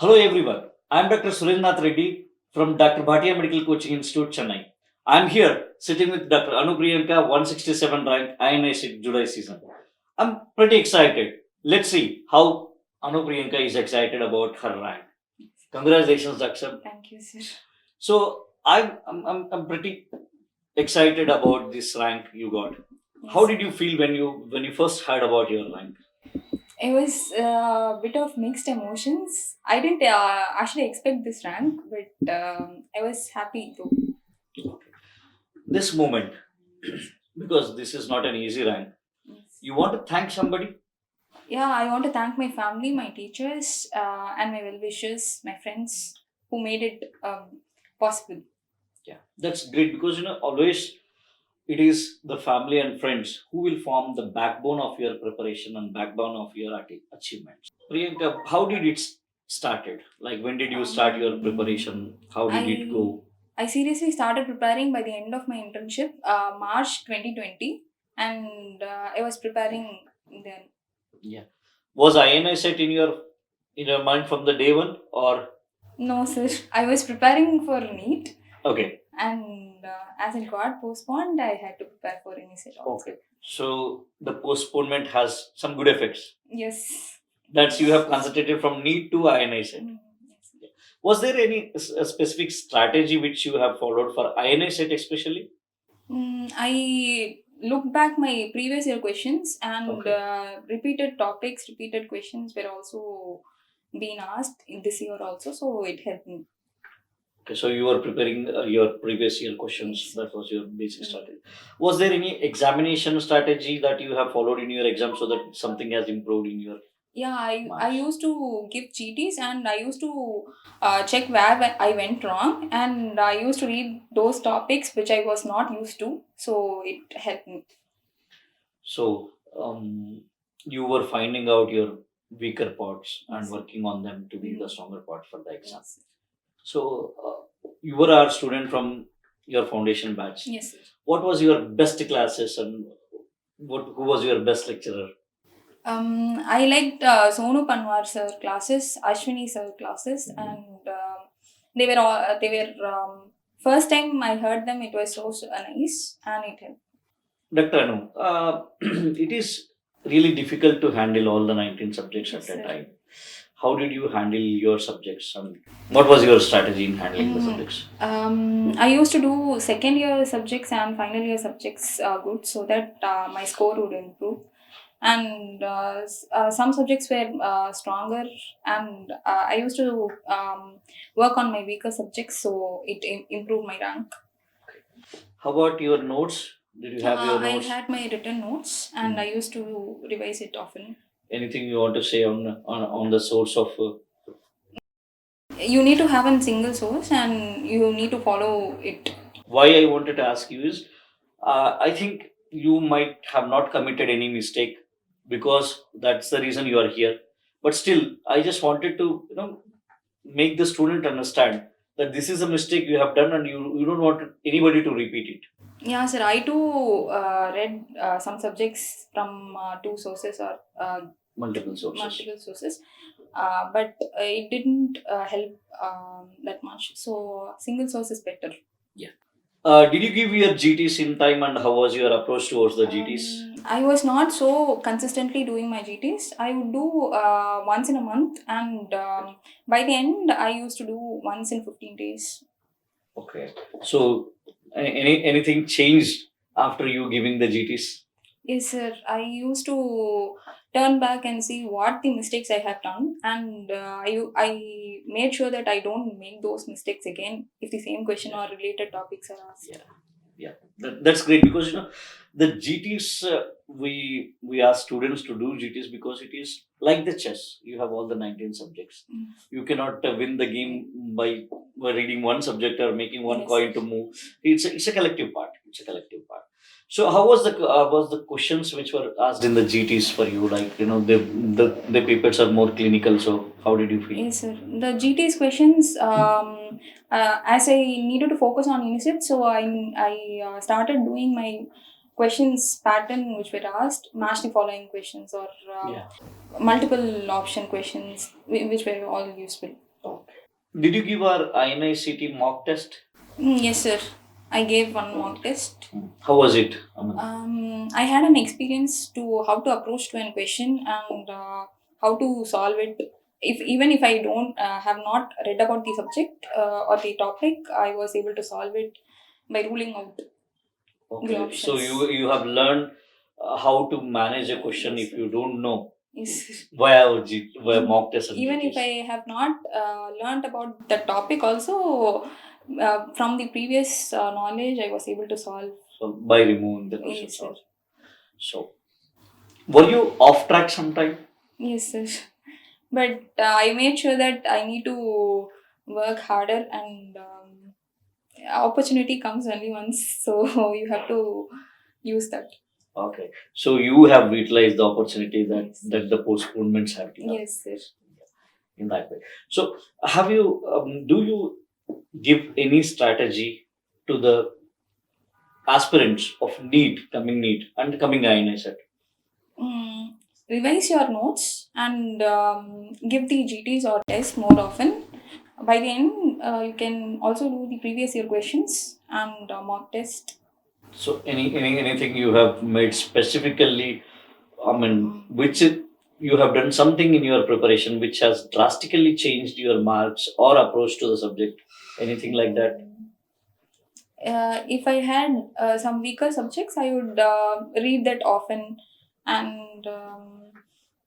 Hello everyone. I am Dr. Surendranath Reddy from Dr. Bhatia Medical Coaching Institute, Chennai. I am here sitting with Dr. Anu Priyanka, 167 rank INIC July season. I'm pretty excited. Let's see how Anu Priyanka is excited about her rank. Congratulations, Doctor. Thank you, sir. So I'm pretty excited about this rank you got. Yes, How sir. did you feel when you first heard about your rank? It was a bit of mixed emotions. I didn't actually expect this rank, but I was happy though. This moment, because this is not an easy rank, Yes. you want to thank somebody? Yeah, I want to thank my family, my teachers, and my well wishers, my friends who made it possible. Yeah, that's great because always it is the family and friends who will form the backbone of your preparation and backbone of your achievements. Priyanka, how did it started? Like when did you start your preparation? How did it I go? I seriously started preparing by the end of my internship, March 2020, and I was preparing then. Yeah, was INI set in your mind from the day one or No, sir. I was preparing for NEET, okay? and as it got postponed, I had to prepare for NEET also. Okay, so the postponement has some good effects. Yes. That's you have concentrated from need to INI set. Yes. Was there any specific strategy which you have followed for INI set especially? I looked back my previous year questions and Okay. repeated topics, repeated questions were also being asked in this year also, so it helped me. Okay, so you were preparing your previous year questions. Yes. That was your basic strategy. Was there any examination strategy that you have followed in your exam so that something has improved in your Yeah, I marks? used to give GTs and I used to check where I went wrong, and I used to read those topics which I was not used to, so it helped me. So you were finding out your weaker parts and Yes. working on them to be the Mm. stronger part for the exam. Yes. So you were our student from your foundation batch. Yes, sir. What was your best classes and who was your best lecturer? I liked Sonu Panwar sir classes, Ashwini sir classes, and they were first time I heard them. It was so nice, and it helped. Dr. Anu, it is really difficult to handle all the 19 subjects Yes, at a sir. time. How did you handle your subjects and what was your strategy in handling the Mm, subjects? I used to do second year subjects and final year subjects good so that my score would improve. And some subjects were stronger, and I used to work on my weaker subjects so it improved my rank. How about your notes? Did you have your I notes? had my written notes and I used to revise it often. Anything you want to say on the source of You need to have a single source and you need to follow it. why I wanted to ask you is I think you might have not committed any mistake because that's the reason you are here. But still, I just wanted to make the student understand that this is a mistake you have done and you don't want anybody to repeat it. Yeah, sir. I too read some subjects from two sources or Multiple sources. multiple sources, but it didn't help that much. So single source is better. Yeah. Did you give your GTs in time and how was your approach towards the GTs? I was not so consistently doing my GTs. I would do once in a month, and by the end, I used to do once in 15 days. Okay. So anything changed after you giving the GTs? Yes, sir. I used to turn back and see what the mistakes I have done, and I made sure that I don't make those mistakes again if the same question or related topics are asked. Yeah. Yeah, that's great because the GTs we ask students to do GTs because it is like the chess. You have all the 19 subjects. Mm. You cannot win the game by reading one subject or making one Yes. coin to move. It's a collective part. It's a collective part. So how was the questions which were asked in the GTs for you? Like the papers are more clinical. So how did you feel? Yes, sir. The GT's questions, as I needed to focus on UNICEF, so I started doing my questions pattern which were asked, match the following questions or Yeah. multiple option questions, which were all useful. Did you give our INICT mock test? Yes, sir. I gave one mock test. How was it? I had an experience to how to approach to a question and how to solve it. If even if I don't have not read about the subject or the topic, I was able to solve it by ruling out the Okay, so options. you have learned how to manage a question if you don't know Yes. via mock test and Even if GTs. I have not learned about the topic, also from the previous knowledge, I was able to solve. So by removing the questions Yes, sir. also. So were you off track sometime? Yes, sir. But I made sure that I need to work harder, and opportunity comes only once, so you have to use that. Okay, so you have utilized the opportunity Yes. that the postponements have given Yes, sir. in that way. So have you do you give any strategy to the aspirants of NEET and coming INSET? Mm, revise your notes and give the GTs or tests more often. By the end, you can also do the previous year questions and mock test. So anything you have made specifically, I mean, you have done something in your preparation which has drastically changed your marks or approach to the subject, anything like that? If I had some weaker subjects, I would read that often. And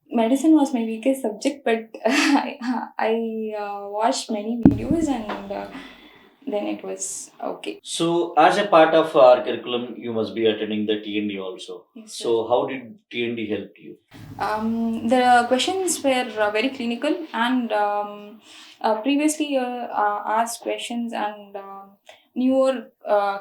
medicine was my weakest subject, but I watched many videos, and then it was okay. So as a part of our curriculum, you must be attending the TND also. Yes, sir. So how did TND help you? The questions were very clinical, and previously asked questions, and newer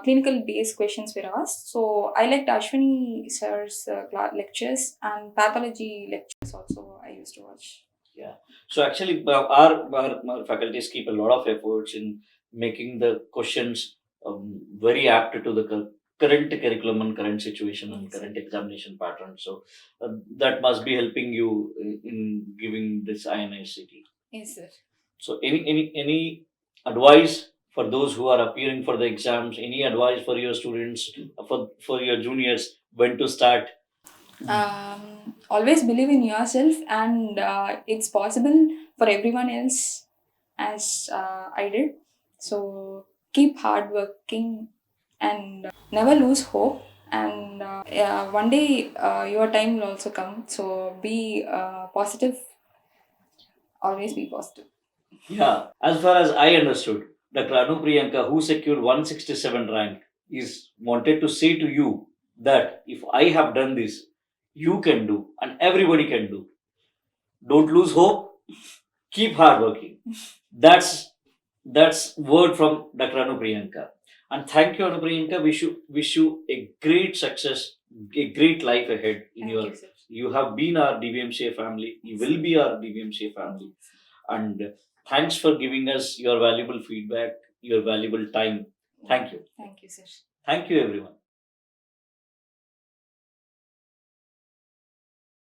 clinical based questions were asked. So I liked Ashwini sir's lectures, and pathology lectures also I used to watch. Yeah. So actually, our faculties keep a lot of efforts in making the questions very apt to the current curriculum and current situation and Yes. current examination pattern. So that must be helping you in giving this INICT. Yes, sir. So any advice for those who are appearing for the exams? Any advice for your students, for your juniors, when to start? Always believe in yourself, and it's possible for everyone else as I did. So keep hard working and never lose hope. And yeah, one day your time will also come. So be positive. Always be positive. Yeah, as far as I understood, Dr. Anu Priyanka, who secured 167 rank, is wanted to say to you that if I have done this, you can do, and everybody can do. Don't lose hope. Keep hard working. That's word from Dr. Anu Priyanka. And thank you, Anu Priyanka. Wish you a great success, a great life ahead in Thank your. you, sir. You have been our DBMCA family. You will be our DBMCA family. And thanks for giving us your valuable feedback, your valuable time. Thank you. Thank you, sir. Thank you, everyone.